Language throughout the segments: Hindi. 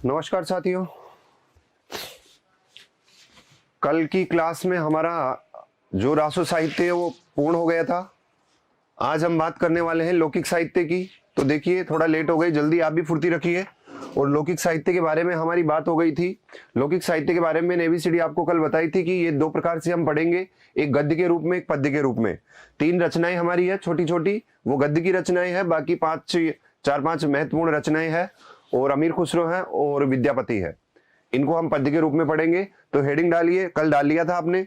नमस्कार साथियों, कल की क्लास में हमारा जो रासो साहित्य है वो पूर्ण हो गया था। आज हम बात करने वाले हैं लौकिक साहित्य की। तो देखिए थोड़ा लेट हो गई, जल्दी आप भी फुर्ती रखिए। और लौकिक साहित्य के बारे में हमारी बात हो गई थी। लौकिक साहित्य के बारे में मैंने एबीसीडी आपको कल बताई थी कि ये दो प्रकार से हम पढ़ेंगे, एक गद्य के रूप में, एक पद्य के रूप में। 3 रचनाएं हमारी है छोटी छोटी, वो गद्य की रचनाएं हैं। बाकी 4-5 महत्वपूर्ण रचनाएं हैं और अमीर खुसरो है और विद्यापति है। इनको हम पद्य के रूप में पढ़ेंगे। तो हेडिंग डालिए, कल डाल लिया था आपने,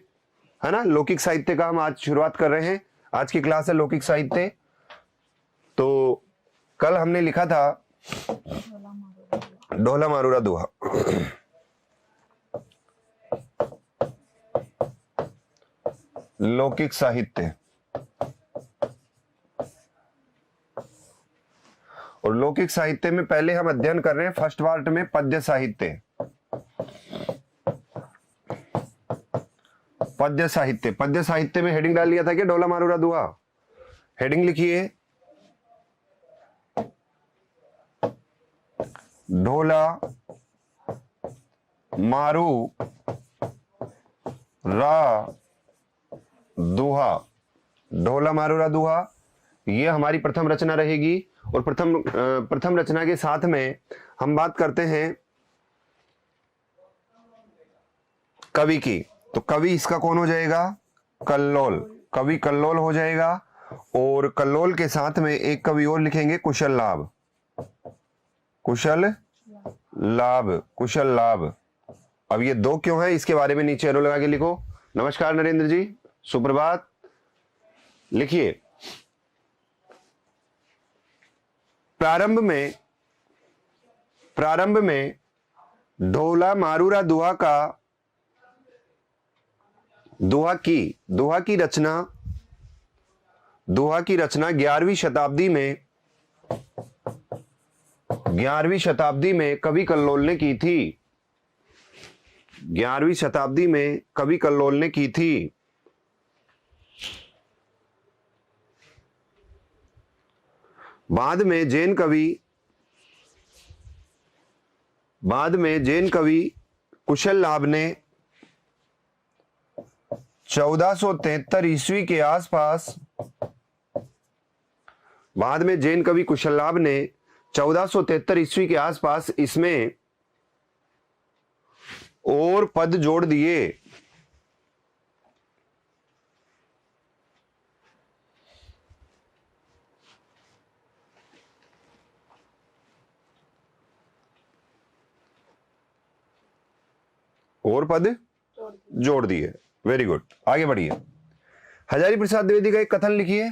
है ना। लौकिक साहित्य का हम आज शुरुआत कर रहे हैं। आज की क्लास है लौकिक साहित्य। तो कल हमने लिखा था ढोला मारूरा दोहा। लौकिक साहित्य, और लौकिक साहित्य में पहले हम अध्ययन कर रहे हैं फर्स्ट पार्ट में पद्य साहित्य। पद्य साहित्य, पद्य साहित्य में हेडिंग डाल लिया था कि ढोला मारूरा दोहा। हेडिंग लिखिए, ढोला मारू रा दोहा। ढोला मारूरा दोहा ये हमारी प्रथम रचना रहेगी। और प्रथम रचना के साथ में हम बात करते हैं कवि की। तो कवि इसका कौन हो जाएगा? कल्लोल। कवि कल्लोल हो जाएगा। और कल्लोल के साथ में एक कवि और लिखेंगे, कुशल लाभ। कुशल लाभ, कुशल लाभ। अब ये दो क्यों है, इसके बारे में नीचे एरो लगा के लिखो। नमस्कार नरेंद्र जी, सुप्रभात। लिखिए, प्रारंभ में ढोला मारूरा दोहा का दोहा की रचना 11वीं शताब्दी में कवि कल्लोल ने की थी। 11वीं शताब्दी में कवि कल्लोल ने की थी। बाद में जैन कवि कुशल लाभ ने 1473 ईस्वी के आसपास, बाद में जैन कवि कुशल लाभ ने 1473 ईस्वी के आसपास इसमें और पद जोड़ दिए। और पद जोड़ दिए। वेरी गुड, आगे बढ़िए। हजारी प्रसाद द्विवेदी का एक कथन लिखिए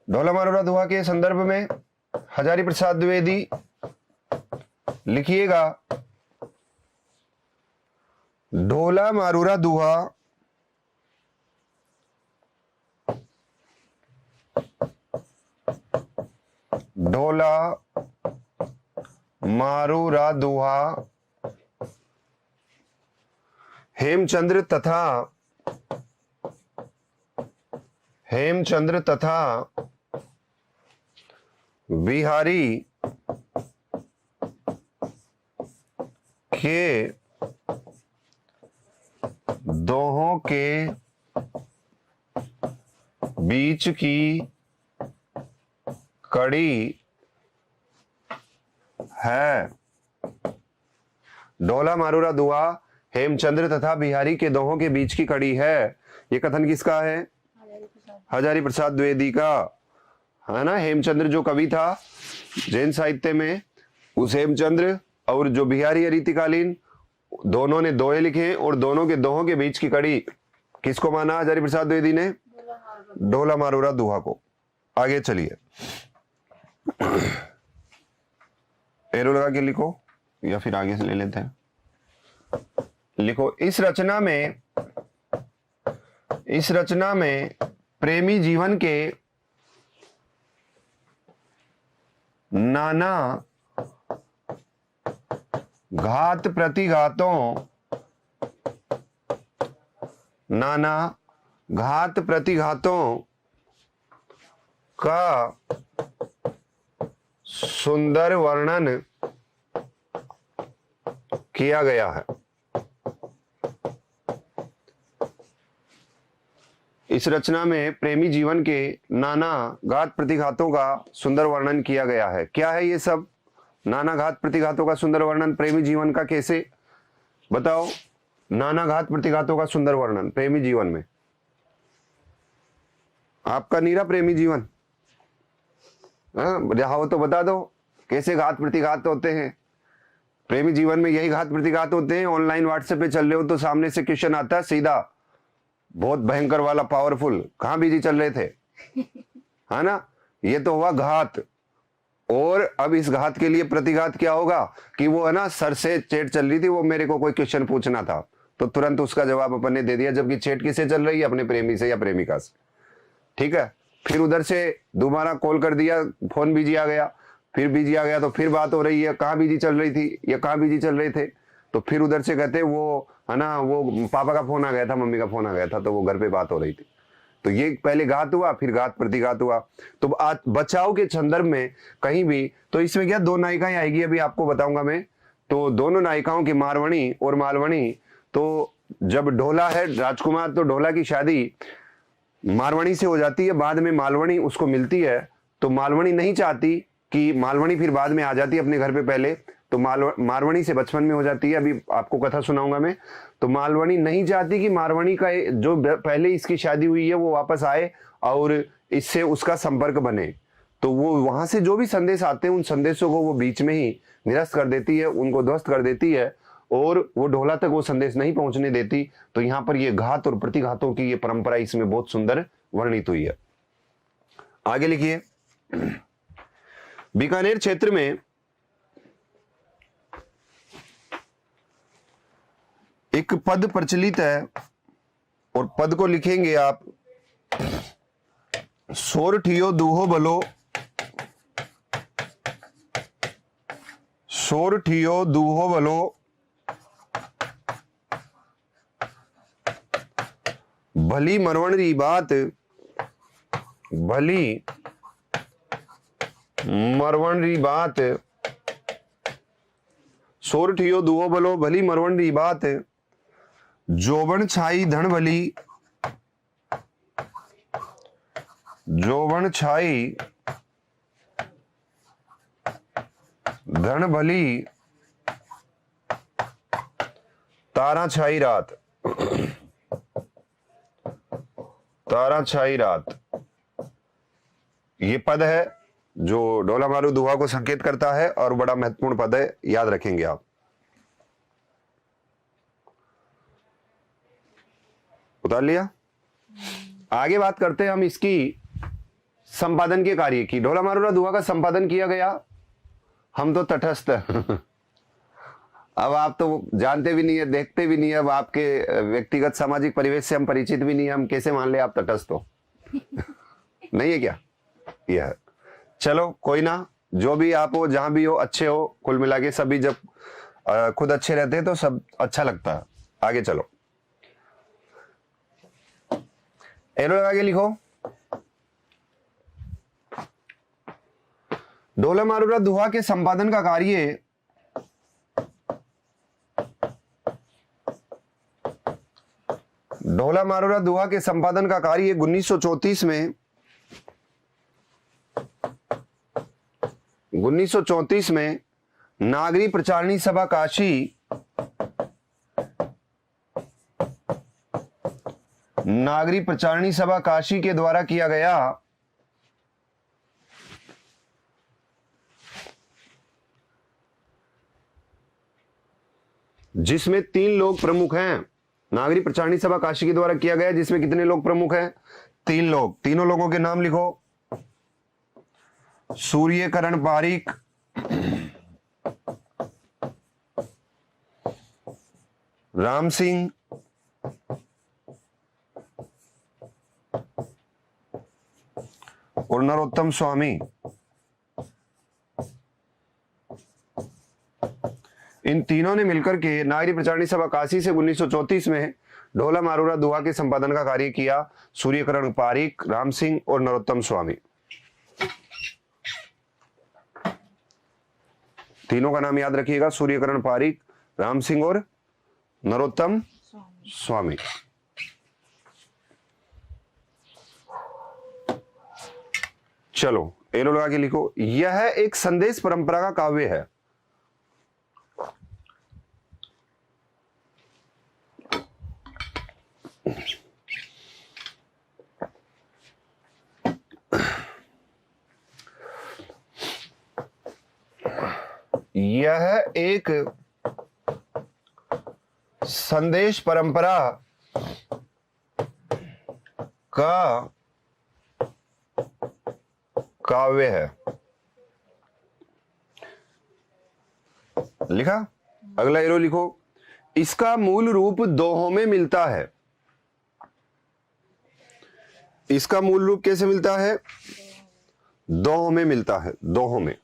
ढोला मारूरा दोहा के संदर्भ में। हजारी प्रसाद द्विवेदी लिखिएगा, ढोला मारूरा दोहा ढोला मारूरा दोहा हेमचंद्र तथा बिहारी के दोहों के बीच की कड़ी है। ढोला मारूरा दोहा हेमचंद्र तथा बिहारी के दोहों के बीच की कड़ी है। ये कथन किसका है? हजारी प्रसाद द्विवेदी का, है ना। हेमचंद्र जो कवि था जैन साहित्य में, उस हेमचंद्र और जो बिहारी रीतिकालीन, दोनों ने दोहे लिखे और दोनों के दोहों के बीच की कड़ी किसको माना हजारी प्रसाद द्विवेदी ने? ढोला मारूरा दोहा को। आगे चलिए, एरो लगा के लिखो या फिर आगे से ले लेते हैं। लिखो, इस रचना में प्रेमी जीवन के नाना घात प्रतिघातों का सुंदर वर्णन किया गया है। इस रचना में प्रेमी जीवन के नाना घात प्रतिघातों का सुंदर वर्णन किया गया है। क्या है ये सब? नाना घात प्रतिघातों का सुंदर वर्णन प्रेमी जीवन का। कैसे बताओ? नाना घात प्रतिघातों का सुंदर वर्णन प्रेमी जीवन में। आपका नीरा प्रेमी जीवन, हाँ हो तो बता दो कैसे घात प्रतिघात होते हैं प्रेमी जीवन में। यही घात प्रतिघात होते हैं। ऑनलाइन व्हाट्सएप पे चल रहे हो तो सामने से क्वेश्चन आता है सीधा, बहुत भयंकर वाला, पावरफुल, कहां बिजी चल रहे थे, है ना? ये तो हुआ घात। और अब इस घात के लिए प्रतिघात क्या होगा कि वो है ना, सर से चैट चल रही थी, वो मेरे को कोई क्वेश्चन पूछना था तो तुरंत उसका जवाब अपन ने दे दिया, जबकि चैट किससे चल रही है? अपने प्रेमी से या प्रेमिका से। ठीक है, फिर उधर से दोबारा कॉल कर दिया, फोन बिजी आ गया, फिर बिजी आ गया तो फिर बात हो रही है, कहाँ बिजी चल रही थी या कहाँ बिजी चल रहे थे, तो फिर उधर से कहते वो है ना, वो पापा का फोन आ गया था, मम्मी का फोन आ गया था, तो वो घर पे बात हो रही थी। तो ये पहले घात हुआ, फिर घात प्रतिघात हुआ। तो आज बचाव के संदर्भ में कहीं भी तो इसमें क्या दो नायिकाएं आएगी, अभी आपको बताऊंगा मैं। तो दोनों नायिकाओं की मारवणी और मालवणी, तो जब ढोला है राजकुमार, तो ढोला की शादी मारवणी से हो जाती है, बाद में मालवणी उसको मिलती है। तो मालवणी नहीं चाहती कि मालवणी फिर बाद में आ जाती है अपने घर पे पहले, तो मारवणी से बचपन में हो जाती है। अभी आपको कथा सुनाऊंगा मैं। तो मालवणी नहीं चाहती कि मारवणी का जो पहले इसकी शादी हुई है वो वापस आए और इससे उसका संपर्क बने। तो वो वहां से जो भी संदेश आते हैं उन संदेशों को वो बीच में ही निरस्त कर देती है, उनको ध्वस्त कर देती है, और वो ढोला तक वो संदेश नहीं पहुंचने देती। तो यहाँ पर ये घात और प्रतिघातों की ये परंपरा इसमें बहुत सुंदर वर्णित हुई है। आगे लिखिए। बीकानेर क्षेत्र में एक पद प्रचलित है, और पद को लिखेंगे आप, सोरठियो दूहो बलो, सोरठियो दूहो बलो, भली मरवण री बात, भली मरवण री बात, सोरठियो दूहो बलो, भली मरवण री बात, जोबन छाई धन भली, जोबन छाई धन भली, तारा छाई रात, तारा छाई रात। ये पद है जो ढोला मारू दुहा को संकेत करता है और बड़ा महत्वपूर्ण पद है, याद रखेंगे आप। उतार लिया। आगे बात करते हैं हम इसकी संपादन के कार्य की। ढोला मारूरा दुहा का संपादन किया गया, हम तो तटस्थ अब आप तो जानते भी नहीं है, देखते भी नहीं है, अब आपके व्यक्तिगत सामाजिक परिवेश से हम परिचित भी नहीं है, हम कैसे मान ले आप तटस्थ हो? नहीं है क्या? यह है। चलो कोई ना, जो भी आप हो, जहां भी हो, अच्छे हो, कुल मिला के सभी जब खुद अच्छे रहते हैं तो सब अच्छा लगता है। आगे चलो, एरो लगा के लिखो। ढोला मारूरा दुहा के संपादन का कार्य ढोला मारूरा दुहा के संपादन का कार्य 1934 में 1934 में नागरी प्रचारणी सभा काशी, नागरी प्रचारणी सभा काशी के द्वारा किया गया, जिसमें 3 लोग प्रमुख हैं। नागरी प्रचारणी सभा काशी के द्वारा किया गया, जिसमें कितने लोग प्रमुख हैं? 3 लोग। तीनों लोगों के नाम लिखो। सूर्यकरण पारीक, राम सिंह, और नरोत्तम स्वामी। इन तीनों ने मिलकर के नागरी प्रचारणी सभा काशी से 1934 में ढोला मारूरा दुहा के संपादन का कार्य किया। सूर्यकरण पारीक, राम सिंह और नरोत्तम स्वामी, तीनों का नाम याद रखिएगा। सूर्यकरण पारीक, राम सिंह और नरोत्तम स्वामी। चलो एरो लगा के लिखो, यह एक संदेश परंपरा का काव्य है। यह एक संदेश परंपरा का काव्य है। लिखा। अगला एरो लिखो, इसका मूल रूप दोहों में मिलता है। इसका मूल रूप कैसे मिलता है? दोहों में मिलता है, दोहों में।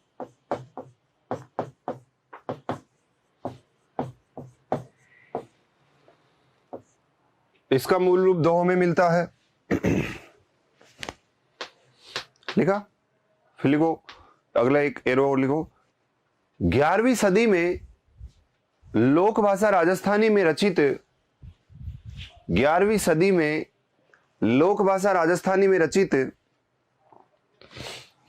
इसका मूल रूप दोहों में मिलता है। लिखा। फिर लिखो अगला एक एरो और लिखो, 11वीं सदी में लोक भाषा राजस्थानी में रचित 11वीं सदी में लोक भाषा राजस्थानी में रचित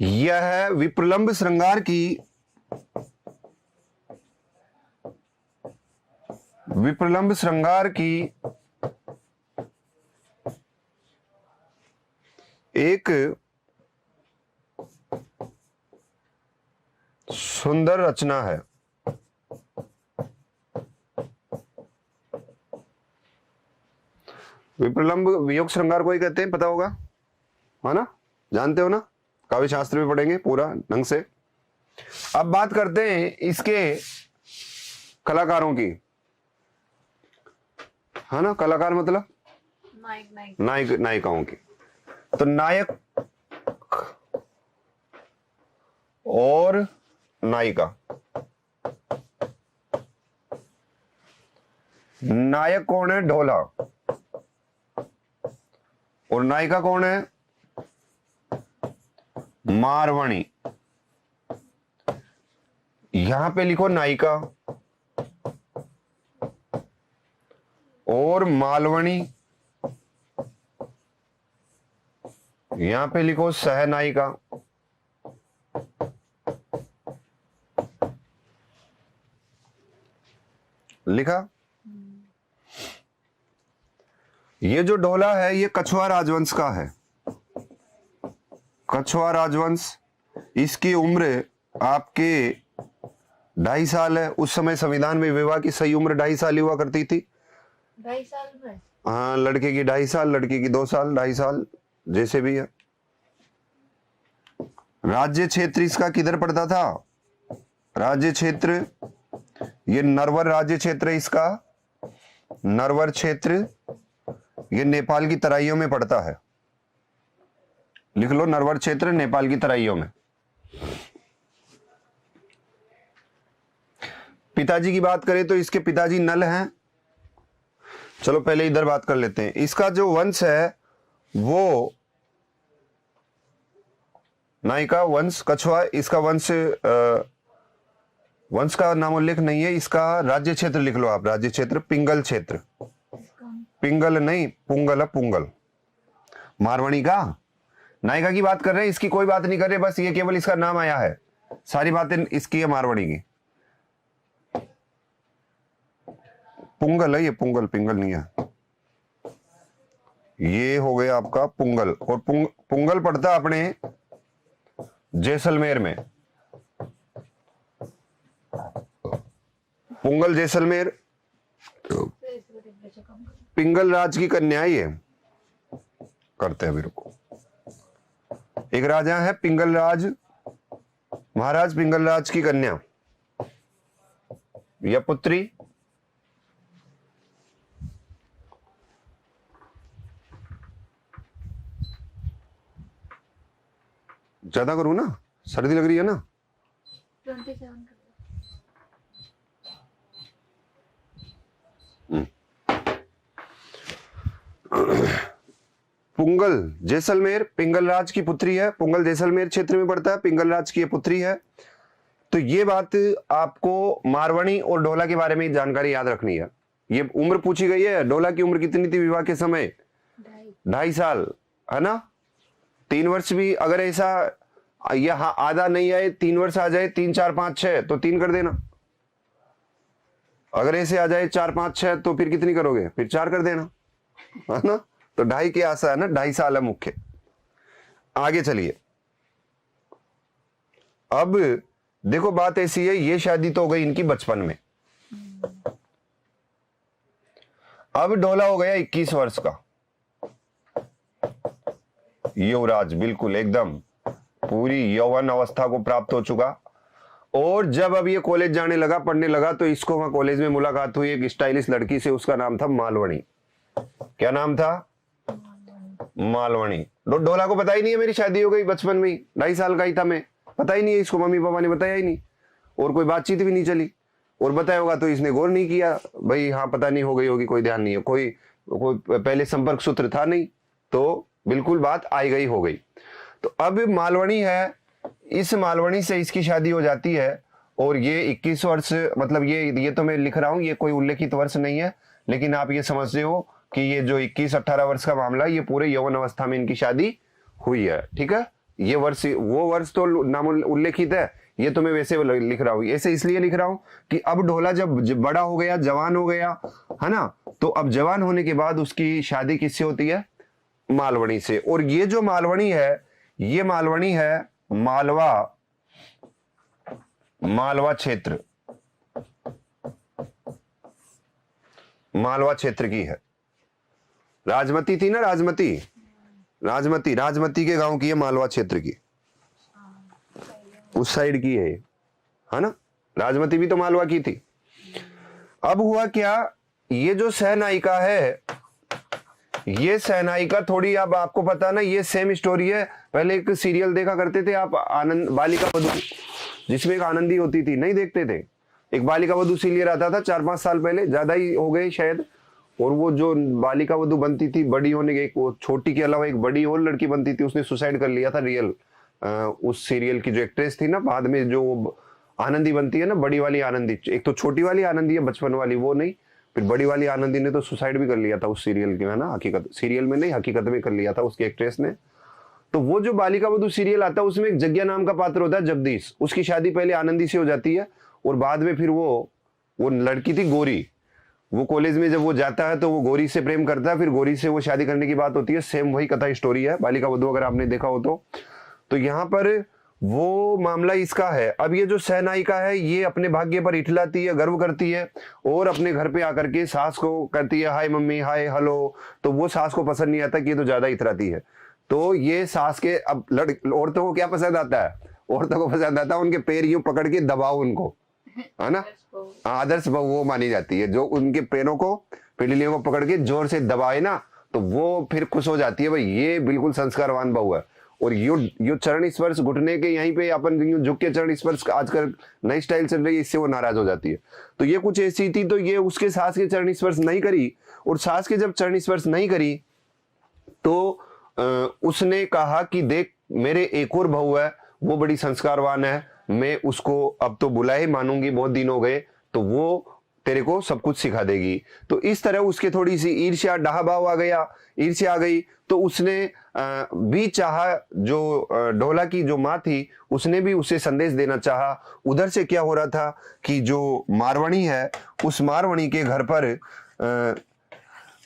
यह विप्रलंब श्रृंगार की एक सुंदर रचना है। विप्रलंब वियोग श्रृंगार को ही कहते हैं, पता होगा, है ना? जानते हो ना? काव्य शास्त्र में पढ़ेंगे पूरा ढंग से। अब बात करते हैं इसके कलाकारों की, है ना? कलाकार मतलब नायक नायिकाओं की। तो नायक और नायिका। नायक कौन है? ढोला। और नायिका कौन है? मारवाणी। यहां पे लिखो नायिका और मालवणी, यहां पे लिखो सहनायिका। लिखा। ये जो ढोला है ये कछुआ राजवंश का है। कछुआ राजवंश, इसकी उम्र आपके 2.5 साल है। उस समय संविधान में विवाह की सही उम्र 2.5 साल हुआ करती थी। 2.5 साल में? हाँ, लड़के की 2.5 साल, लड़की की 2 साल, 2.5 साल, जैसे भी है। राज्य क्षेत्र इसका किधर पड़ता था? राज्य क्षेत्र, ये नरवर राज्य क्षेत्र है इसका। नरवर क्षेत्र ये नेपाल की तराइयों में पड़ता है। लिख लो, नरवर क्षेत्र नेपाल की तराइयों में। पिताजी की बात करें तो इसके पिताजी नल हैं। चलो पहले इधर बात कर लेते हैं। इसका जो वंश है वो नायिका वंश कछुआ, इसका वंश का नाम उल्लेख नहीं है। इसका राज्य क्षेत्र लिख लो आप, राज्य क्षेत्र पिंगल क्षेत्र। पिंगल नहीं, पुंगल है, पुंगल। मारवाणी का नायिका की बात कर रहे हैं, इसकी कोई बात नहीं कर रहे, बस ये केवल इसका नाम आया है। सारी बातें इसकी है मारवाणी की। पुंगल है ये, पुंगल, पिंगल नहीं है। ये हो गया आपका पुंगल। और पुंगल पड़ता अपने जैसलमेर में। पुंगल जैसलमेर। पिंगल राज की कन्या ये करते हैं मेरे को। एक राजा है पिंगल राज, महाराज पिंगल राज की कन्या या पुत्री। ज्यादा करूं ना, सर्दी लग रही है ना। 27 पुंगल जैसलमेर पिंगल राज की पुत्री है। पुंगल जैसलमेर क्षेत्र में पड़ता है, पिंगल राज की ये पुत्री है। तो तो ये बात आपको मारवाणी और ढोला के बारे में जानकारी याद रखनी है। ये उम्र पूछी गई है, ढोला की उम्र कितनी थी विवाह के समय? 2.5 साल, है ना। 3 वर्ष भी अगर ऐसा यह आधा नहीं आए, 3 वर्ष आ जाए, 3 4 5 6 तो 3 कर देना। अगर ऐसे आ जाए 4 5 6 तो फिर कितनी करोगे? फिर 4 कर देना, है ना। तो 2.5 के आशा है ना, 2.5 साल है मुख्य। आगे चलिए। अब देखो बात ऐसी है, ये शादी तो हो गई इनकी बचपन में। अब ढोला हो गया 21 वर्ष का, युवराज बिल्कुल एकदम पूरी यौवन अवस्था को प्राप्त हो चुका। और जब अब ये कॉलेज जाने लगा, पढ़ने लगा, तो इसको वहां कॉलेज में मुलाकात हुई एक स्टाइलिश लड़की से। उसका नाम था मालवणी। क्या नाम था? मालवणी। ढोला को पता ही नहीं है मेरी शादी हो गई बचपन में ही, 2.5 साल का ही था मैं, पता ही नहीं है इसको, मम्मी पापा ने बताया ही नहीं, और कोई बातचीत भी नहीं चली। और बताया होगा तो इसने गौर नहीं किया, भाई हाँ पता नहीं हो गई होगी, कोई ध्यान नहीं है, कोई पहले संपर्क सूत्र था नहीं, तो बिल्कुल बात आई गई हो गई। तो अब मालवणी है, इस मालवणी से इसकी शादी हो जाती है। और ये 21 वर्ष, मतलब ये तो मैं लिख रहा हूं, ये कोई उल्लेखित वर्ष नहीं है, लेकिन आप ये समझते हो कि ये जो 21-18 वर्ष का मामला, ये पूरे यौवन अवस्था में इनकी शादी हुई है। ठीक है, ये वर्ष, वो वर्ष तो नाम उल्लेखित है, ये तो मैं वैसे लिख रहा हूं। ऐसे इसलिए लिख रहा हूं कि अब ढोला जब बड़ा हो गया, जवान हो गया, है ना, तो अब जवान होने के बाद उसकी शादी किससे होती है? मालवणी से। और ये जो मालवणी है, ये मालवणी है मालवा क्षेत्र, मालवा क्षेत्र की है। राजमती थी ना, राजमती के गांव की है, मालवा क्षेत्र की, उस साइड की है ना। राजमती भी तो मालवा की थी। अब हुआ क्या, ये जो सहनायिका है, ये सहनायिका थोड़ी, अब आपको पता ना, ये सेम स्टोरी है। पहले एक सीरियल देखा करते थे आप, आनंद बालिका वधू, जिसमें एक आनंदी होती थी, नहीं देखते थे? एक बालिका वधू सीरियल आता था 4-5 साल पहले, ज्यादा ही हो गए शायद। और वो जो बालिका वधू बनती थी, बड़ी होने के, वो छोटी के अलावा एक बड़ी और लड़की बनती थी, उसने सुसाइड कर लिया था, रियल उस सीरियल की जो एक्ट्रेस थी ना, बाद में जो आनंदी बनती है ना, बड़ी वाली आनंदी, एक तो छोटी वाली आनंदी है बचपन वाली, वो नहीं, फिर बड़ी वाली आनंदी ने तो सुसाइड भी कर लिया था उस सीरियल के, है ना, हकीकत सीरियल में नहीं, हकीकत में कर लिया था उसकी एक्ट्रेस ने। तो वो जो बालिका वधू सीरियल आता है, उसमें एक जग्या नाम का पात्र होता है, जगदीश। उसकी शादी पहले आनंदी से हो जाती है, और बाद में फिर वो लड़की थी गौरी, वो कॉलेज में जब वो जाता है तो वो गौरी से प्रेम करता है, फिर गौरी से वो शादी करने की बात होती है। सेम वही कथा स्टोरी है बालिका वधू, अगर आपने देखा हो तो यहाँ पर वो मामला इसका है। अब ये जो सहनायिका है, ये अपने भाग्य पर इठलाती है, गर्व करती है, और अपने घर पे आकर के सास को कहती है हाय मम्मी, हाय हेलो। तो वो सास को पसंद नहीं आता कि ये तो ज्यादा इतराती है। तो ये सास के, अब औरतों को क्या पसंद आता है? औरतों को पसंद आता है उनके पैर यूं पकड़ के दबाओ उनको, है ना। आदर्श बहू वो मानी जाती है, जो उनके पैरों को, पिंडलियों को पकड़ के जोर से दबाए ना, तो वो फिर खुश हो जाती है, भाई ये बिल्कुल संस्कारवान बहू है। और यो चरण स्पर्श, घुटने के यहीं पे अपन यूं झुक के चरण स्पर्श, आजकल नई स्टाइल चल रही है, इससे वो नाराज हो जाती है। तो ये कुछ ऐसी थी, तो ये उसके सास के चरण स्पर्श नहीं करी, और सास के जब चरण स्पर्श नहीं करी तो उसने कहा कि देख, मेरे एक और बहू है, वो बड़ी संस्कारवान है, मैं उसको अब तो बुला ही मानूंगी, बहुत दिन हो गए, तो वो तेरे को सब कुछ सिखा देगी। तो इस तरह उसके थोड़ी सी ईर्ष्या, डहाभाव आ गया, ईर्ष्या आ गई, तो उसने भी चाहा, जो ढोला की जो माँ थी, उसने भी उसे संदेश देना चाहा। उधर से क्या हो रहा था कि जो मारवाणी है, उस मारवाणी के घर पर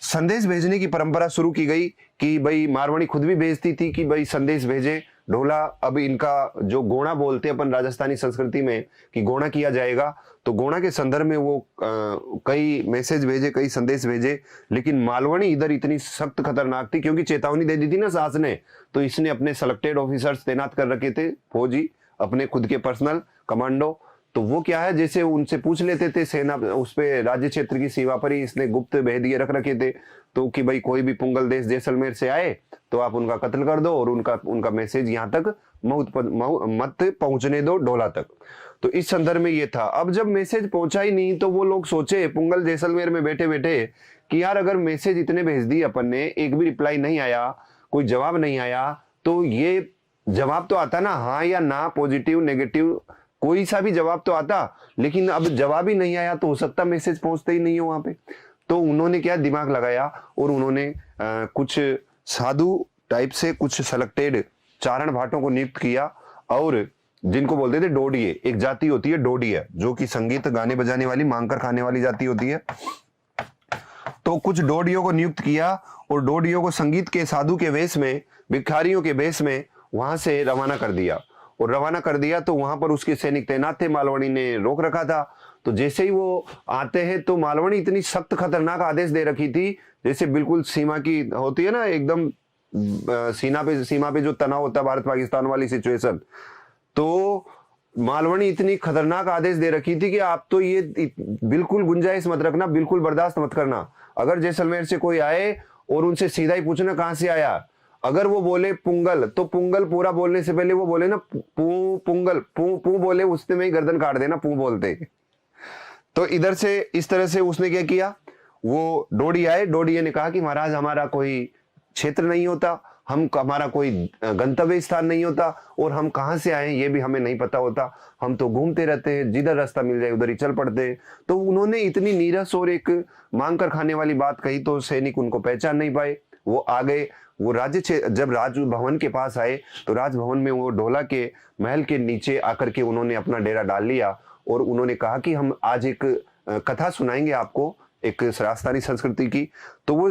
संदेश भेजने की परंपरा शुरू की गई कि भाई मारवाणी खुद भी भेजती थी कि भाई संदेश भेजे ढोला। अब इनका जो गोणा बोलते हैं अपन राजस्थानी संस्कृति में कि गोणा किया जाएगा, तो गोणा के संदर्भ में वो कई मैसेज भेजे, कई संदेश भेजे। लेकिन मालवणी इधर इतनी सख्त खतरनाक थी, क्योंकि चेतावनी दे दी थी ना सास ने, तो इसने अपने सेलेक्टेड ऑफिसर्स तैनात कर रखे थे, फौजी, अपने खुद के पर्सनल कमांडो। तो वो क्या है, जैसे उनसे पूछ लेते थे सेना, उस पे राज्य क्षेत्र की सीमा पर ही इसने गुप्त भेदिए रख रखे थे, तो कि भाई कोई भी पुंगल देश जैसलमेर से आए तो आप उनका कत्ल कर दो, और उनका मैसेज यहाँ तक मत पहुंचने दो, ढोला तक। तो इस संदर्भ में ये था। अब जब मैसेज पहुंचा ही नहीं, तो वो लोग सोचे पुंगल जैसलमेर में बैठे बैठे कि यार अगर मैसेज इतने भेज दिए अपन ने, एक भी रिप्लाई नहीं आया, कोई जवाब नहीं आया, तो ये जवाब तो आता ना हाँ या ना, पॉजिटिव नेगेटिव, कोई सा भी जवाब तो आता, लेकिन अब जवाब ही नहीं आया तो हो सकता मैसेज पहुंचते ही नहीं हो वहां पे। तो उन्होंने क्या दिमाग लगाया और उन्होंने कुछ साधु टाइप से कुछ सेलेक्टेड चारण भाटों को नियुक्त किया, और जिनको बोलते थे डोडिये, एक जाति होती है डोडिया जो कि संगीत गाने बजाने वाली, मांग कर खाने वाली जाति होती है। तो कुछ डोडियों को नियुक्त किया और डोडियों को संगीत के साधु के वेश में, भिखारियों के वेश में वहां से रवाना कर दिया। और रवाना कर दिया तो वहां पर उसके सैनिक तैनात थे, मालवणी ने रोक रखा था। तो जैसे ही वो आते हैं तो मालवणी इतनी सख्त खतरनाक आदेश दे रखी थी, जैसे बिल्कुल सीमा की होती है ना, एकदम सीमा पे जो तनाव होता है भारत पाकिस्तान वाली सिचुएशन। तो मालवणी इतनी खतरनाक आदेश दे रखी थी कि आप तो ये बिल्कुल गुंजाइश मत रखना, बिल्कुल बर्दाश्त मत करना। अगर जैसलमेर से कोई आए और उनसे सीधा ही पूछना कहां से आया, अगर वो बोले पुंगल, तो पुंगल पूरा बोलने से पहले वो बोले ना पुंगल, पू बोले, उसने में ही गर्दन काट देना, पू बोलते। तो इधर से इस तरह से उसने क्या किया, वो डोडी आए, डोडिये ने कहा कि महाराज हमारा कोई क्षेत्र नहीं होता, हमारा कोई गंतव्य स्थान नहीं होता, और हम कहां से आए ये भी हमें नहीं पता होता, हम तो घूमते रहते हैं, जिधर रास्ता मिल जाए उधर ही चल पड़ते हैं। तो उन्होंने इतनी नीरस और एक मांग कर खाने वाली बात कही तो सैनिक उनको पहचान नहीं पाए। वो आ गए, वो जब राजभवन के पास आए तो राजभवन में वो ढोला के महल के नीचे आकर के उन्होंने अपना डेरा डाल लिया, और उन्होंने कहा कि हम आज एक कथा सुनाएंगे आपको, एक राजस्थानी संस्कृति की। तो वो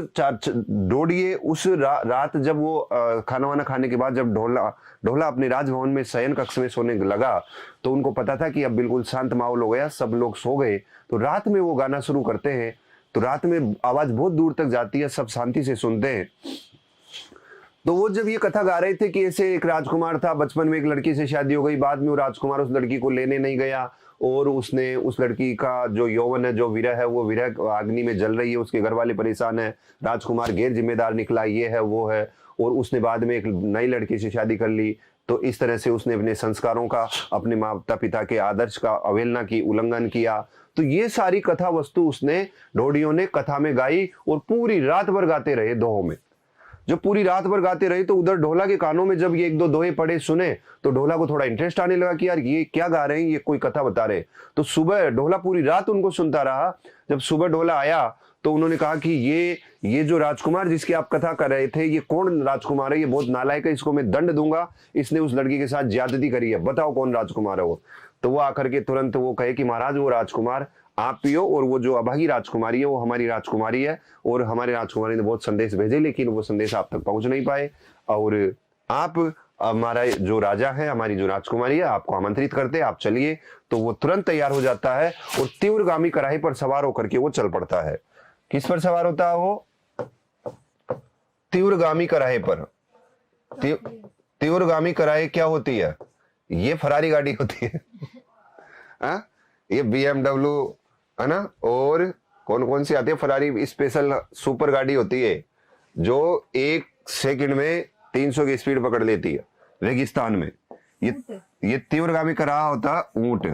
डोडिये उस रात जब वो खाना वाना खाने के बाद जब ढोला अपने राजभवन में शयन कक्ष में सोने लगा, तो उनको पता था कि अब बिल्कुल शांत माहौल हो गया, सब लोग सो गए। तो रात में वो गाना शुरू करते हैं, तो रात में आवाज बहुत दूर तक जाती है, सब शांति से सुनते हैं। तो वो जब ये कथा गा रहे थे कि ऐसे एक राजकुमार था, बचपन में एक लड़की से शादी हो गई, बाद में वो राजकुमार उस लड़की को लेने नहीं गया, और उसने उस लड़की का जो यौवन है, जो विरह है, वो विरह अग्नि में जल रही है, उसके घर वाले परेशान है, राजकुमार गैर जिम्मेदार निकला, ये है वो है, और उसने बाद में एक नई लड़की से शादी कर ली। तो इस तरह से उसने अपने संस्कारों का, अपने माता पिता के आदर्श का अवहेलना की, उल्लंघन किया। तो ये सारी कथा वस्तु उसने डोडियों ने कथा में गाई, और पूरी रात भर गाते रहे दोहों में। जब पूरी रात भर गाते रहे तो उधर ढोला के कानों में जब ये एक दो दोहे पढ़े सुने तो ढोला को थोड़ा इंटरेस्ट आने लगा कि यार ये क्या गा रहे हैं, ये कोई कथा बता रहे। तो सुबह ढोला पूरी रात उनको सुनता रहा। जब सुबह ढोला आया तो उन्होंने कहा कि ये जो राजकुमार जिसकी आप कथा कर रहे थे, ये कौन राजकुमार है, ये बहुत नालायक है, इसको मैं दंड दूंगा, इसने उस लड़की के साथ ज्यादती करी है, बताओ कौन राजकुमार है वो। तो वो आकर के तुरंत वो कहे कि महाराज वो राजकुमार आप पियो, और वो जो अभागी राजकुमारी है वो हमारी राजकुमारी है, और हमारे राजकुमारी ने बहुत संदेश भेजे लेकिन वो संदेश आप तक पहुंच नहीं पाए, और आप हमारा जो राजा है, हमारी जो राजकुमारी है, आपको आमंत्रित करते हैं, आप चलिए। तो वो तुरंत तैयार हो जाता है और तीव्रगामी कराही पर सवार होकर के वो चल पड़ता है। किस पर सवार होता है वो? तीव्रगामी कराहे पर। तीव्रगामी कराहे क्या होती है? ये फरारी गाड़ी होती है ये BMW है ना, और कौन कौन सी आती है, फरारी स्पेशल सुपर गाड़ी होती है जो 1 सेकंड में 300 की स्पीड पकड़ लेती है रेगिस्तान में। ये तीव्रगामी कराहा होता ऊंट,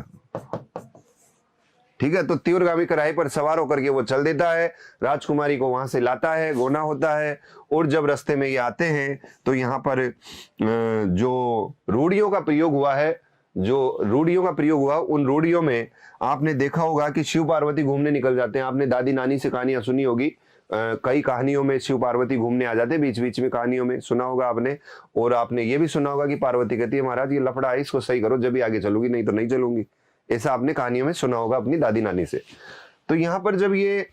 ठीक है। तो तीव्रगामी कराहे पर सवार होकर के वो चल देता है, राजकुमारी को वहां से लाता है, गोना होता है, और जब रास्ते में ये आते हैं तो यहाँ पर जो रूढ़ियों का प्रयोग हुआ है, उन रूढ़ियों में आपने देखा होगा कि शिव पार्वती घूमने निकल जाते हैं। आपने दादी नानी से कहानियां सुनी होगी, कई कहानियों में शिव पार्वती घूमने आ जाते हैं, बीच बीच में कहानियों में सुना होगा आपने। और आपने ये भी सुना होगा कि पार्वती कहती है महाराज ये लफड़ा है, इसको सही करो जब भी आगे चलूंगी, नहीं तो नहीं चलूंगी। ऐसा आपने कहानियों में सुना होगा अपनी दादी नानी से। तो यहाँ पर जब ये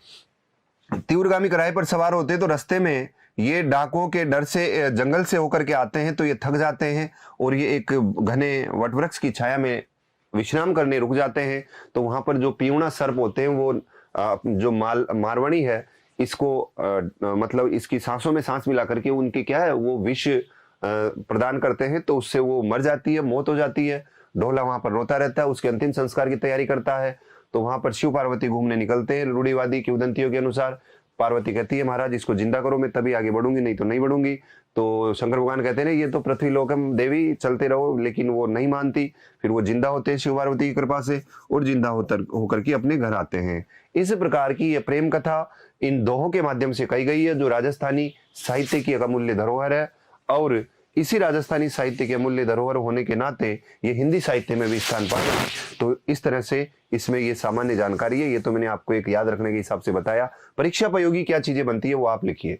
तीव्रगामी कराहे पर सवार होते हैं तो रास्ते में ये डाकुओं के डर से जंगल से होकर के आते हैं, तो ये थक जाते हैं और ये एक घने वटवृक्ष की छाया में विश्राम करने रुक जाते हैं। तो वहां पर जो पीऊणा सर्प होते हैं वो जो मारवणी है, इसको मतलब इसकी सांसों में सांस मिला करके उनके क्या है वो विष प्रदान करते हैं, तो उससे वो मर जाती है, मौत हो जाती है। ढोला वहां पर रोता रहता है, उसके अंतिम संस्कार की तैयारी करता है। तो वहां पर शिव पार्वती घूमने निकलते हैं। रूढ़िवादी किंवदंतियों के अनुसार पार्वती कहती है महाराज इसको जिंदा करो, मैं तभी आगे बढ़ूंगी, नहीं तो नहीं बढ़ूंगी। तो शंकर भगवान कहते हैं ये तो पृथ्वी लोकम देवी, चलते रहो, लेकिन वो नहीं मानती। फिर वो जिंदा होते हैं शिव पार्वती की कृपा से, और जिंदा होकर के अपने घर आते हैं। इस प्रकार की ये प्रेम कथा इन दोहों के माध्यम से कही गई है, जो राजस्थानी साहित्य की एक अमूल्य धरोहर है। और इसी राजस्थानी साहित्य के अमूल्य धरोहर होने के नाते ये हिंदी साहित्य में भी स्थान पाए। तो इस तरह से इसमें ये सामान्य जानकारी है, ये तो मैंने आपको एक याद रखने के हिसाब से बताया। परीक्षा उपयोगी क्या चीजें बनती है वो आप लिखिए।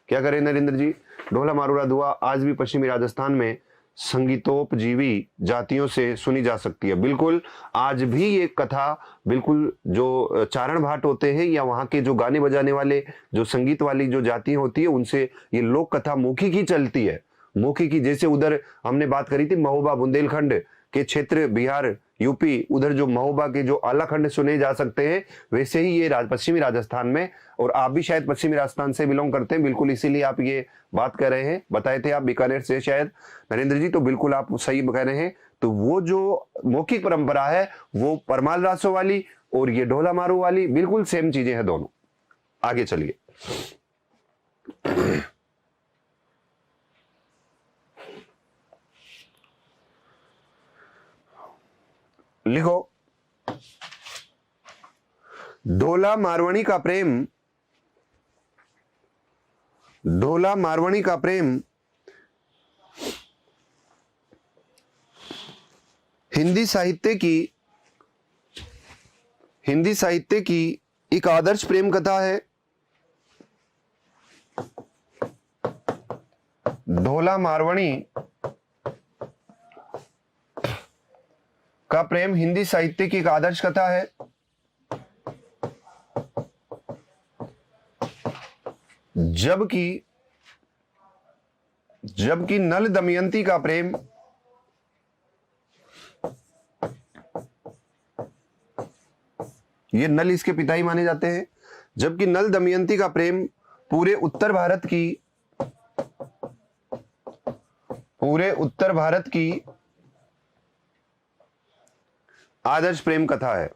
क्या करें नरेंद्र जी? ढोला मारूरा दुआ आज भी पश्चिमी राजस्थान में संगीतोपजीवी जातियों से सुनी जा सकती है। बिल्कुल, आज भी ये कथा बिल्कुल जो चारण भाट होते हैं या वहाँ के जो गाने बजाने वाले जो संगीत वाली जो जातियां होती है उनसे ये लोक कथा मौखिक ही चलती है। मौखिक ही, जैसे उधर हमने बात करी थी महोबा बुंदेलखंड के क्षेत्र, बिहार यूपी, उधर जो महोबा के जो आला खंड सुने जा सकते हैं, वैसे ही ये पश्चिमी राजस्थान में, और आप भी शायद पश्चिमी राजस्थान से बिलोंग करते हैं, बिल्कुल इसीलिए आप ये बात कर रहे हैं। बताए थे आप बीकानेर से शायद नरेंद्र जी, तो बिल्कुल आप सही कह रहे हैं। तो वो जो मौखिक परंपरा है वो परमाल रासो वाली और ये ढोला मारू वाली बिल्कुल सेम चीजें हैं दोनों। आगे चलिए। लिखो, ढोला मारवाणी का प्रेम, ढोला मारवाणी का प्रेम हिंदी साहित्य की एक आदर्श प्रेम कथा है। ढोला मारवाणी का प्रेम हिंदी साहित्य की एक आदर्श कथा है। जबकि नल दमयंती का प्रेम ये नल इसके पिता ही माने जाते हैं। जबकि नल दमयंती का प्रेम पूरे उत्तर भारत की आदर्श प्रेम कथा है।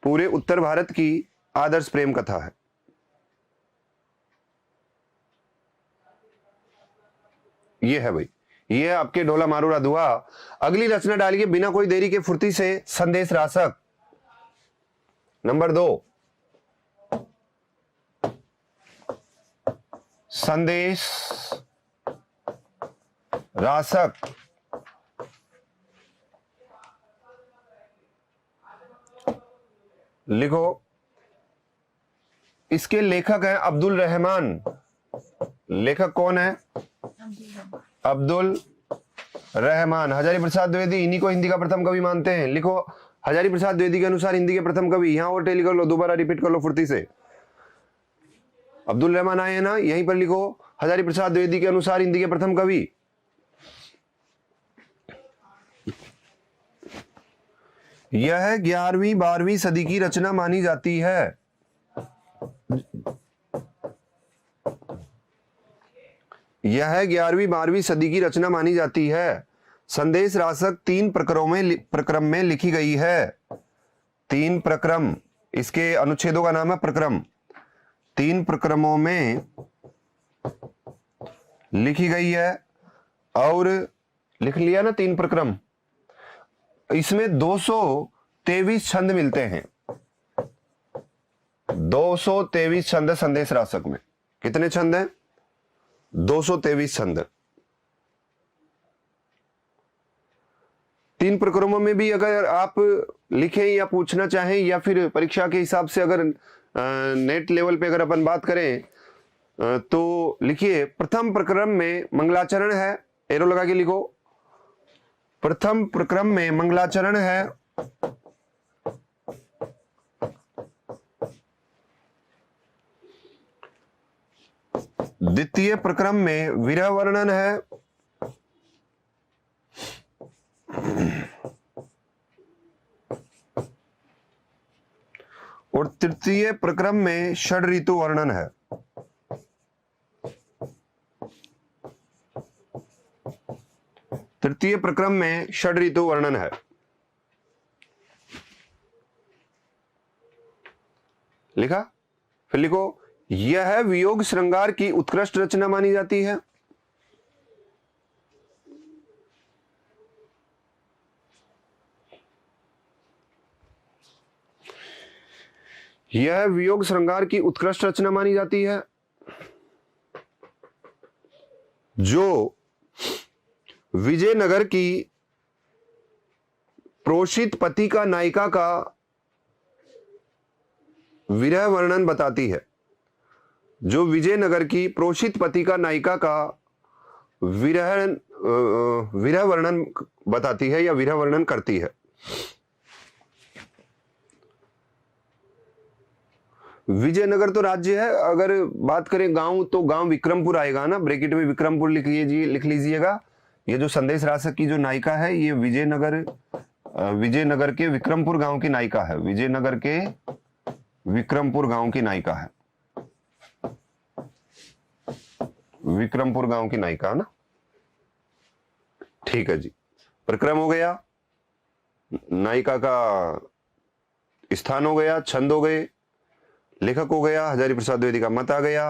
पूरे उत्तर भारत की आदर्श प्रेम कथा है। ये है भाई, ये है आपके ढोला मारूरा दुआ। अगली रचना डालिए बिना कोई देरी के फुर्ती से, संदेश रासक। नंबर 2, संदेश रासक। लिखो, इसके लेखक हैं अब्दुल रहमान। लेखक कौन है? अब्दुल रहमान। हजारी प्रसाद द्विवेदी इन्हीं को हिंदी का प्रथम कवि मानते हैं। लिखो, हजारी प्रसाद द्विवेदी के अनुसार हिंदी के प्रथम कवि, यहां और टेली कर लो, दोबारा रिपीट कर लो फुर्ती से। अब्दुल रहमान आए हैं ना, यहीं पर लिखो, हजारी प्रसाद द्विवेदी के अनुसार हिंदी के प्रथम कवि। यह 11वीं 12वीं सदी की रचना मानी जाती है। यह 11वीं 12वीं सदी की रचना मानी जाती है। संदेश रासक 3 प्रक्रम में लिखी गई है। 3 प्रक्रम, इसके अनुच्छेदों का नाम है प्रक्रम। 3 प्रक्रमों में लिखी गई है। और लिख लिया ना 3 प्रक्रम। इसमें 223 छंद मिलते हैं। 223 छंद संदेश रासक में। कितने छंद हैं? 223 छंद। 3 प्रक्रमों में भी अगर आप लिखें या पूछना चाहें या फिर परीक्षा के हिसाब से अगर नेट लेवल पे अगर अपन बात करें तो लिखिए, प्रथम प्रक्रम में मंगलाचरण है। एरो लगा के लिखो, प्रथम प्रक्रम में मंगलाचरण है। द्वितीय प्रक्रम में विरह वर्णन है। और तृतीय प्रक्रम में षड ऋतु वर्णन है। तृतीय प्रक्रम में षड ऋतु वर्णन है। लिखा? फिर लिखो, यह वियोग श्रृंगार की उत्कृष्ट रचना मानी जाती है। यह वियोग श्रृंगार की उत्कृष्ट रचना मानी जाती है। जो विजयनगर की प्रोषित पति का नायिका का विरह वर्णन बताती है, जो विजयनगर की प्रोषित पति का नायिका का विरह वर्णन बताती है या विरह वर्णन करती है। विजयनगर तो राज्य है, अगर बात करें गांव तो गांव विक्रमपुर आएगा ना, ब्रैकेट में विक्रमपुर लिख लीजिएगा। ये जो संदेश रासक की जो नायिका है ये विजयनगर के विक्रमपुर गांव की नायिका है, विजयनगर के विक्रमपुर गांव की नायिका है, विक्रमपुर गांव की नायिका है ना। ठीक है जी, प्रक्रम हो गया, नायिका का स्थान हो गया, छंद हो गए, लेखक हो गया, हजारी प्रसाद द्विवेदी का मत आ गया।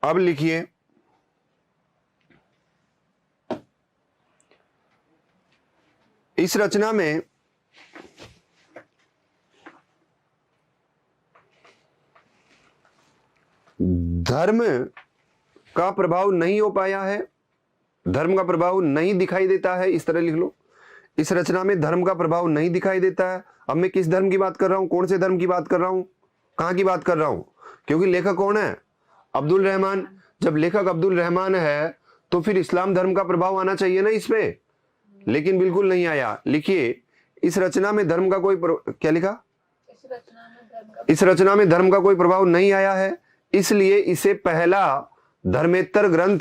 अब लिखिए इस रचना में धर्म का प्रभाव नहीं हो पाया है, धर्म का प्रभाव नहीं दिखाई देता है, इस तरह लिख लो। इस रचना में धर्म का प्रभाव नहीं दिखाई देता है। अब मैं किस धर्म की बात कर रहा हूं, कौन से धर्म की बात कर रहा हूं, कहां की बात कर रहा हूं? क्योंकि लेखक कौन है? अब्दुल रहमान। जब लेखक अब्दुल रहमान है तो फिर इस्लाम धर्म का प्रभाव आना चाहिए ना इस पे, लेकिन बिल्कुल नहीं आया। लिखिए इस रचना में धर्म का कोई क्या लिखा? इस रचना में धर्म का कोई प्रभाव नहीं आया है, इसलिए इसे पहला धर्मेत्तर ग्रंथ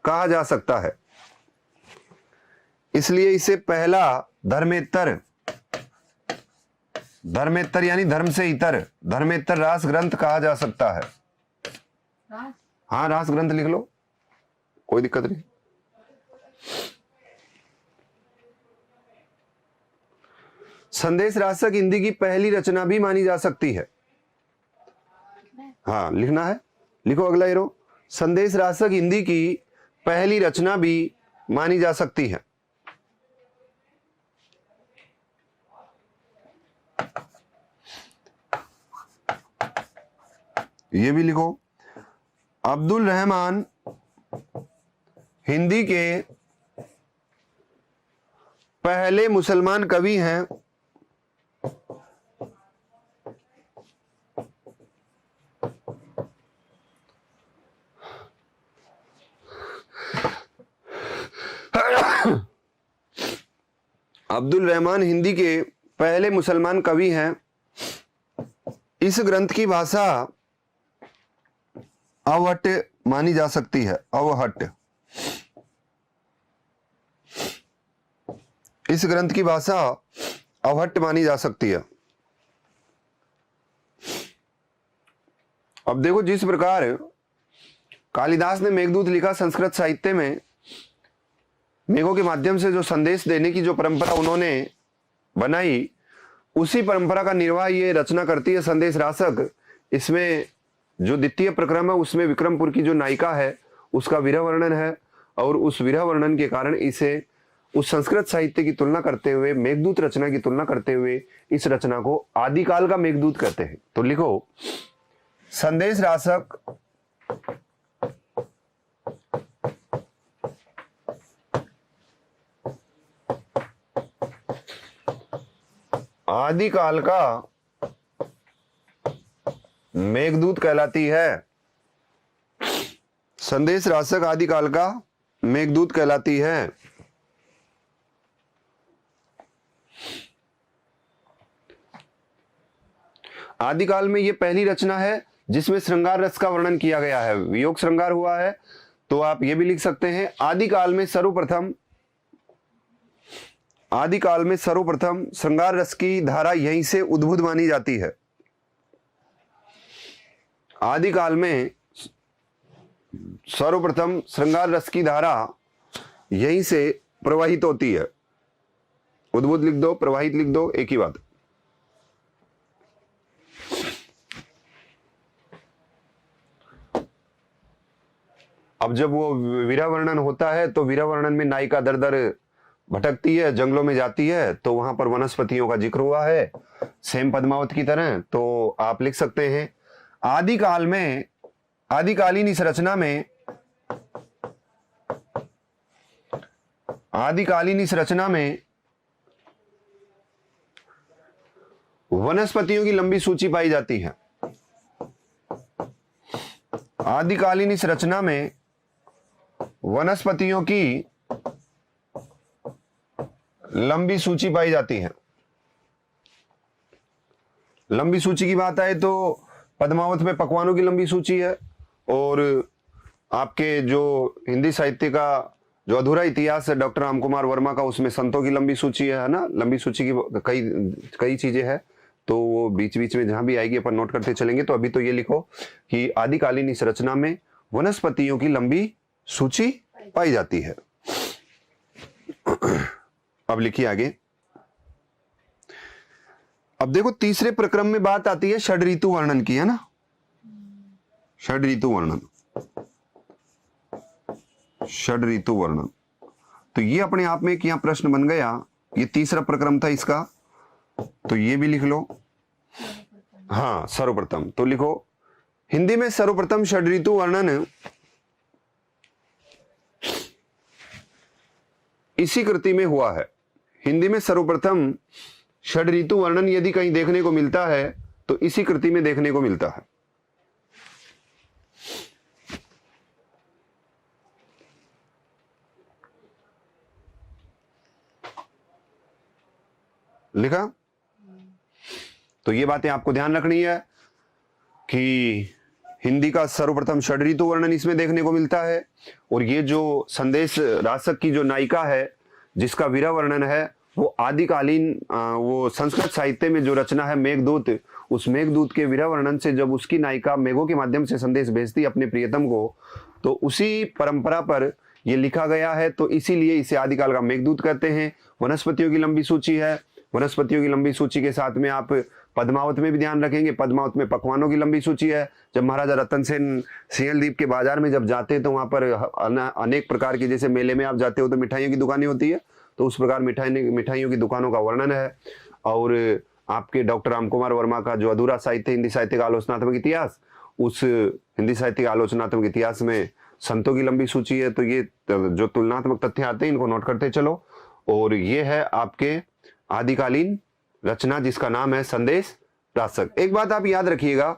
कहा जा सकता है। इसलिए इसे पहला धर्मेत्तर यानी धर्म से इतर, धर्मेत्तर रास ग्रंथ कहा जा सकता है। हाँ, रास ग्रंथ लिख लो, कोई दिक्कत नहीं। संदेश रासक हिंदी की पहली रचना भी मानी जा सकती है। हाँ, लिखना है, लिखो अगला एरो। संदेश रासक हिंदी की पहली रचना भी मानी जा सकती है। ये भी लिखो, अब्दुल रहमान हिंदी के पहले मुसलमान कवि हैं। अब्दुल रहमान हिंदी के पहले मुसलमान कवि हैं। इस ग्रंथ की भाषा अवहट मानी जा सकती है, अवहट। इस ग्रंथ की भाषा अवहट मानी जा सकती है। अब देखो, जिस प्रकार कालिदास ने मेघदूत लिखा, संस्कृत साहित्य में मेघों के माध्यम से जो संदेश देने की जो परंपरा उन्होंने बनाई, उसी परंपरा का निर्वाह ये रचना करती है संदेश रासक। इसमें जो द्वितीय प्रक्रम है उसमें विक्रमपुर की जो नायिका है उसका विरह वर्णन है, और उस विरह वर्णन के कारण इसे उस संस्कृत साहित्य की तुलना करते हुए, मेघदूत रचना की तुलना करते हुए इस रचना को आदिकाल का मेघदूत कहते हैं। तो लिखो, संदेश रासक आदिकाल का मेघदूत कहलाती है। संदेश रासक आदिकाल का मेघदूत कहलाती है। आदिकाल में यह पहली रचना है जिसमें श्रृंगार रस का वर्णन किया गया है, वियोग श्रृंगार हुआ है। तो आप ये भी लिख सकते हैं, आदिकाल में सर्वप्रथम श्रृंगार रस की धारा यहीं से उद्भूत मानी जाती है। आदिकाल में सर्वप्रथम श्रृंगार रस की धारा यहीं से प्रवाहित होती है। उद्भूत लिख दो, प्रवाहित लिख दो, एक ही बात। अब जब वो विरह वर्णन होता है तो विरह वर्णन में नायिका दर दर भटकती है, जंगलों में जाती है, तो वहां पर वनस्पतियों का जिक्र हुआ है सेम पद्मावत की तरह। तो आप लिख सकते हैं, आदिकालीन इस रचना में आदिकालीन इस रचना में वनस्पतियों की लंबी सूची पाई जाती है। आदिकालीन इस रचना में वनस्पतियों की लंबी सूची पाई जाती है। लंबी सूची की बात आए तो पद्मावत में पकवानों की लंबी सूची है, और आपके जो हिंदी साहित्य का जो अधूरा इतिहास है डॉक्टर राम कुमार वर्मा का, उसमें संतों की लंबी सूची है ना। लंबी सूची की कई कई चीजें हैं, तो वो बीच बीच में जहां भी आएगी अपन नोट करते चलेंगे। तो अभी तो ये लिखो कि आदिकालीन इस रचना में वनस्पतियों की लंबी सूची पाई जाती है। अब लिखिए आगे। अब देखो तीसरे प्रक्रम में बात आती है षड ऋतु वर्णन की, है ना। षड ऋतु वर्णन, षड ऋतु वर्णन। तो ये अपने आप में एक यहां प्रश्न बन गया। ये तीसरा प्रक्रम था इसका, तो ये भी लिख लो। हाँ, सर्वप्रथम तो लिखो हिंदी में सर्वप्रथम षड ऋतु वर्णन इसी कृति में हुआ है। हिंदी में सर्वप्रथम षड ऋतु वर्णन यदि कहीं देखने को मिलता है तो इसी कृति में देखने को मिलता है। लिखा। तो ये बातें आपको ध्यान रखनी है कि हिंदी का सर्वप्रथम षड ऋतु वर्णन इसमें देखने को मिलता है, और ये जो संदेश रासक की जो नायिका है जिसका विरह वर्णन है, वो आदिकालीन वो संस्कृत साहित्य में जो रचना है मेघदूत, उस मेघदूत के विरह वर्णन से जब उसकी नायिका मेघों के माध्यम से संदेश भेजती अपने प्रियतम को, तो उसी परंपरा पर ये लिखा गया है। तो इसीलिए इसे आदिकाल का मेघदूत कहते हैं। वनस्पतियों की लंबी सूची है। वनस्पतियों की लंबी सूची के साथ में आप पद्मावत में भी ध्यान रखेंगे, पद्मावत में पकवानों की लंबी सूची है। जब महाराजा रतन सेन सियल द्वीप के बाजार में जब जाते हैं तो वहां पर अनेक प्रकार की, जैसे मेले में आप जाते हो तो मिठाइयों की दुकानें होती है, तो उस प्रकार मिठाइयों की दुकानों का वर्णन है। और आपके डॉक्टर राम कुमार वर्मा का जो अधूरा साहित्य हिंदी साहित्य का आलोचनात्मक इतिहास, उस हिंदी साहित्य का आलोचनात्मक इतिहास में संतों की लंबी सूची है। तो ये जो तुलनात्मक तथ्य आते हैं इनको नोट करते चलो। और ये है आपके आदिकालीन रचना जिसका नाम है संदेश रासक। एक बात आप याद रखिएगा,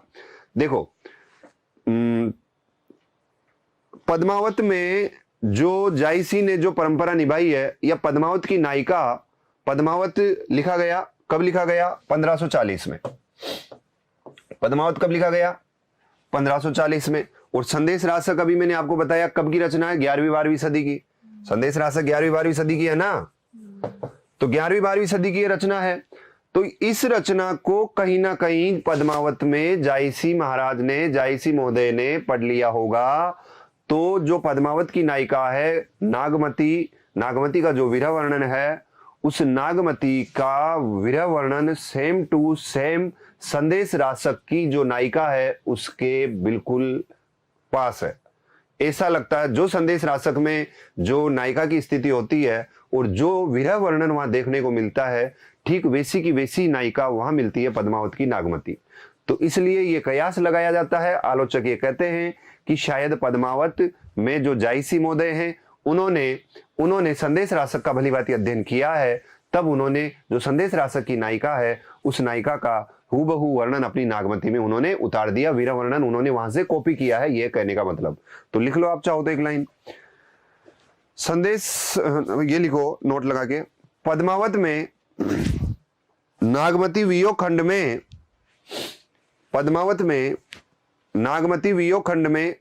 देखो पद्मावत में जो जायसी ने जो परंपरा निभाई है, या पद्मावत की नायिका, पद्मावत लिखा गया कब लिखा गया? 1540 में। पद्मावत कब लिखा गया? 1540 में। और संदेश रासक अभी मैंने आपको बताया कब की रचना है? 11वीं 12वीं सदी की। संदेश रासक 11वीं 12वीं सदी की है ना, तो 11वीं 12वीं सदी की रचना है। तो इस रचना को कहीं ना कहीं पद्मावत में जायसी महाराज ने, जायसी महोदय ने पढ़ लिया होगा। तो जो पद्मावत की नायिका है नागमती, नागमती का जो विरह वर्णन है, उस नागमती का विरह वर्णन सेम टू सेम संदेश रासक की जो नायिका है उसके बिल्कुल पास है। ऐसा लगता है जो संदेश रासक में जो नायिका की स्थिति होती है और जो विरह वर्णन वहां देखने को मिलता है, ठीक वैसी की वैसी नायिका वहां मिलती है पद्मावत की नागमती। तो इसलिए ये कयास लगाया जाता है। आलोचक ये कहते हैं कि शायद पद्मावत में जो जायसी महोदय हैं उन्होंने संदेश रासक का भलीभांति अध्ययन किया है, तब उन्होंने जो संदेश रासक की नायिका है उस नायिका का हूबहू वर्णन अपनी नागमती में उन्होंने उतार दिया, वीर वर्णन उन्होंने वहां से कॉपी किया है, ये कहने का मतलब। तो लिख लो आप चाहो तो एक लाइन संदेश, ये लिखो नोट लगा के, पद्मावत में नागमती वियोग खंड में, पद्मावत में नागमती वियोग खंड में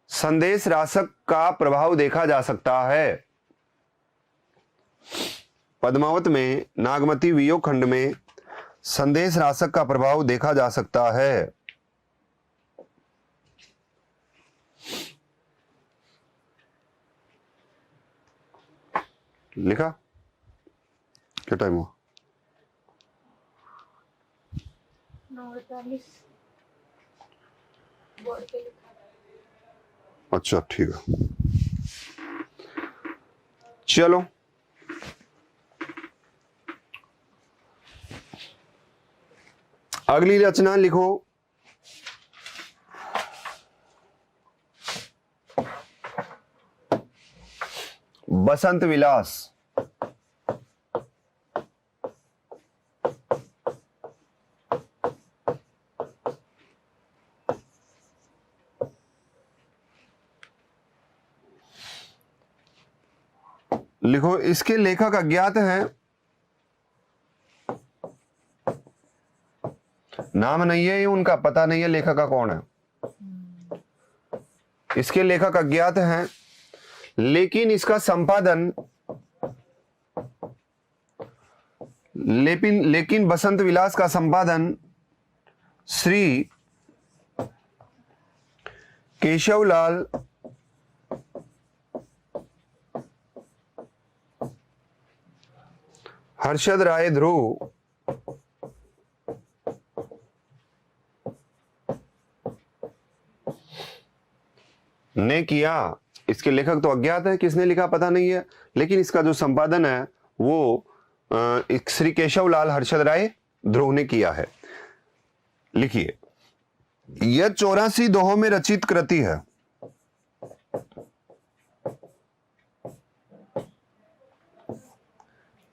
संदेश रासक का प्रभाव देखा जा सकता है। पद्मावत में नागमती वियोग खंड में संदेश रासक का प्रभाव देखा जा सकता है। लिखा? क्या टाइम हुआ? 9:48 बोर्ड पे लिखा है। अच्छा ठीक है, चलो अगली रचना लिखो। बसंत विलास। लिखो, इसके लेखक अज्ञात हैं, नाम नहीं है, ये उनका पता नहीं है लेखक का कौन है। इसके लेखक अज्ञात हैं, लेकिन इसका संपादन लेकिन बसंत विलास का संपादन श्री केशवलाल हर्षद राय ध्रुव ने किया। इसके लेखक तो अज्ञात है, किसने लिखा पता नहीं है, लेकिन इसका जो संपादन है वो श्री केशवलाल हर्षद राय ध्रुव ने किया है। लिखिए, यह 84 दोहों में रचित कृति है।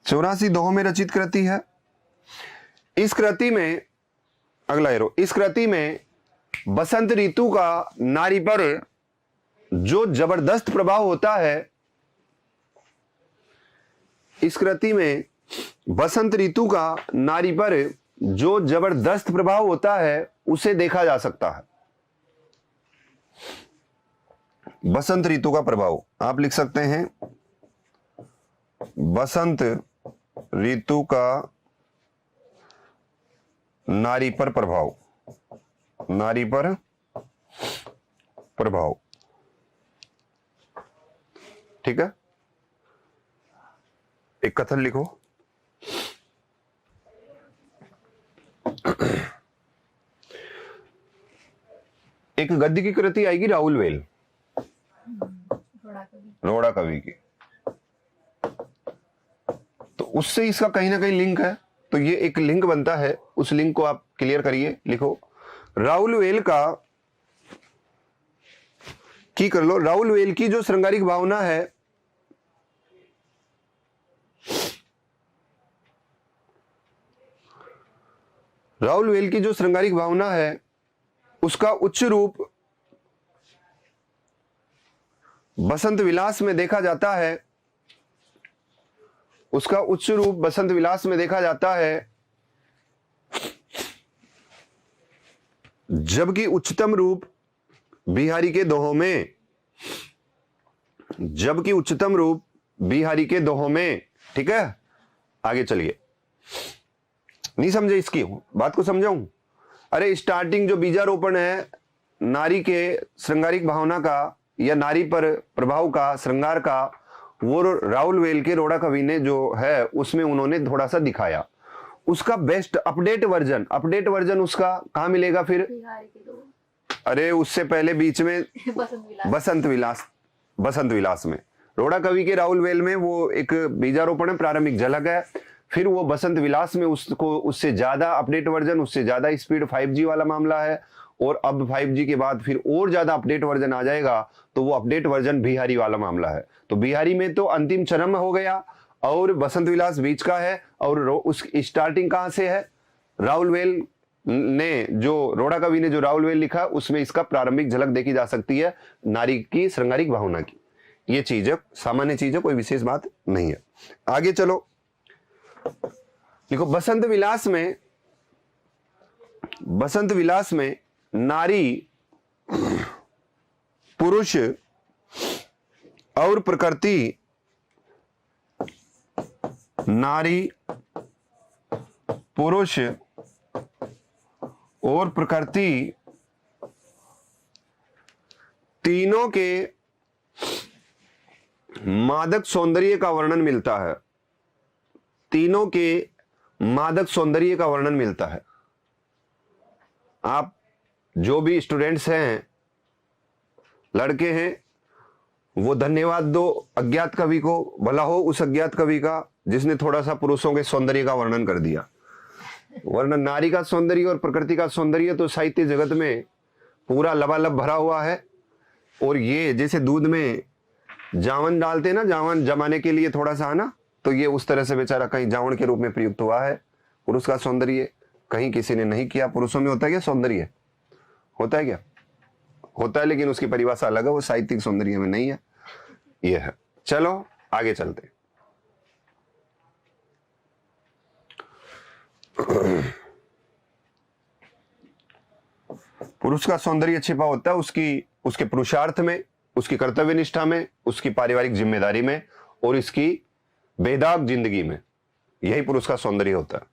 चौरासी दोहों में रचित कृति है। इस कृति में, अगला एरो, इस कृति में बसंत ऋतु का नारी पर जो जबरदस्त प्रभाव होता है, इस कृति में बसंत ऋतु का नारी पर जो जबरदस्त प्रभाव होता है उसे देखा जा सकता है। बसंत ऋतु का प्रभाव आप लिख सकते हैं, बसंत ऋतु का नारी पर प्रभाव, नारी पर प्रभाव। ठीक है, एक कथन लिखो। एक गद्य की कृति आएगी राहुल वेल, रोड़ा कवि की, तो उससे इसका कहीं ना कहीं लिंक है, तो ये एक लिंक बनता है, उस लिंक को आप क्लियर करिए। लिखो, राहुल वेल का की कर लो, राहुल वेल की जो श्रृंगारिक भावना है, राहुल वेल की जो श्रृंगारिक भावना है उसका उच्च रूप बसंत विलास में देखा जाता है, उसका उच्च रूप बसंत विलास में देखा जाता है, जबकि उच्चतम रूप बिहारी के दोहों में, जबकि उच्चतम रूप बिहारी के दोहों में। ठीक है, आगे चलिए। नहीं समझे इसकी बात को, समझाऊं? अरे स्टार्टिंग जो बीजारोपण है नारी के श्रृंगारिक भावना का या नारी पर प्रभाव का, श्रृंगार का, वो राहुल वेल के रोड़ा कवि ने जो है उसमें उन्होंने थोड़ा सा दिखाया। उसका बेस्ट अपडेट वर्जन उसका कहां मिलेगा फिर? अरे उससे पहले बीच में बसंत विलास में, रोड़ा कवि के राहुल वेल में वो एक बीजारोपण प्रारंभिक झलक है, फिर वो बसंत विलास में उसको उससे ज्यादा अपडेट वर्जन, उससे ज्यादा स्पीड 5G वाला मामला है, और अब 5G के बाद फिर और ज्यादा अपडेट वर्जन आ जाएगा, तो वो अपडेट वर्जन बिहारी वाला मामला है। तो बिहारी में तो अंतिम चरम हो गया और बसंत विलास बीच का है, और उस स्टार्टिंग कहां से है? राहुल वेल ने जो रोड़ा कवि ने जो राहुल वेल लिखा उसमें इसका प्रारंभिक झलक देखी जा सकती है नारी की श्रृंगारिक भावना की। ये चीज है, सामान्य चीज है, कोई विशेष बात नहीं है। आगे चलो, देखो बसंत विलास में नारी, पुरुष और प्रकृति, नारी, पुरुष और प्रकृति तीनों के मादक सौंदर्य का वर्णन मिलता है, तीनों के मादक सौंदर्य का वर्णन मिलता है। आप जो भी स्टूडेंट्स हैं, लड़के हैं, वो धन्यवाद दो अज्ञात कवि को, भला हो उस अज्ञात कवि का जिसने थोड़ा सा पुरुषों के सौंदर्य का वर्णन कर दिया। वर्णन नारी का सौंदर्य और प्रकृति का सौंदर्य तो साहित्य जगत में पूरा लबालब भरा हुआ है, और ये जैसे दूध में जावन डालते ना, जावन जमाने के लिए थोड़ा सा ना, तो ये उस तरह से बेचारा कहीं जावन के रूप में प्रयुक्त हुआ है। पुरुष का सौंदर्य कहीं किसी ने नहीं किया। पुरुषों में होता है क्या सौंदर्य? होता है क्या? होता है, लेकिन उसकी परिभाषा अलग है, वो साहित्यिक सौंदर्य में नहीं है। ये है। चलो आगे चलते। पुरुष का सौंदर्य छिपा होता है उसके पुरुषार्थ में, उसकी कर्तव्य निष्ठा में, उसकी पारिवारिक जिम्मेदारी में और इसकी बेदाग जिंदगी में। यही पुरुष का सौंदर्य होता है।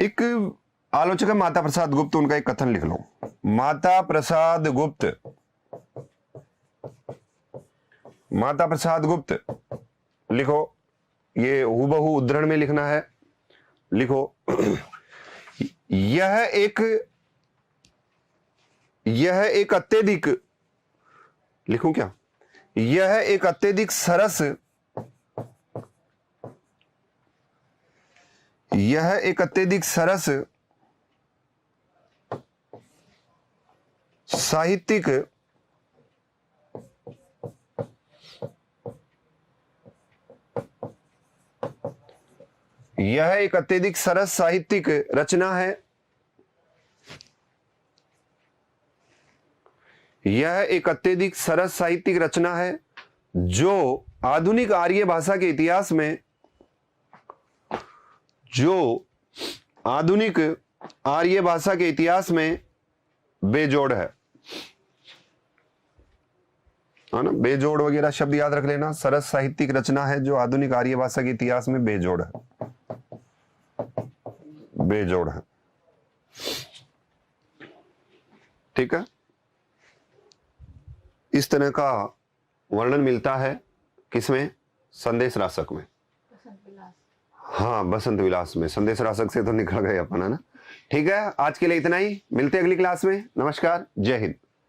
एक आलोचक है माता प्रसाद गुप्त, उनका एक कथन लिख लो। माता प्रसाद गुप्त लिखो, ये हूबहू उद्धरण में लिखना है। लिखो यह एक अत्यधिक, लिखूं क्या? यह एक अत्यधिक सरस, साहित्यिक रचना है। यह एक अत्यधिक सरस साहित्यिक रचना है जो आधुनिक आर्य भाषा के इतिहास में बेजोड़ है ना? बेजोड़ वगैरह शब्द याद रख लेना। सरस साहित्यिक रचना है जो आधुनिक आर्य भाषा के इतिहास में बेजोड़ है। ठीक है। इस तरह का वर्णन मिलता है किसमें? संदेश रासक में। बसंत विलास। हाँ, बसंत विलास में। संदेश रासक से तो निकल गए अपन, है ना? ठीक है, आज के लिए इतना ही। मिलते हैं अगली क्लास में। नमस्कार, जय हिंद।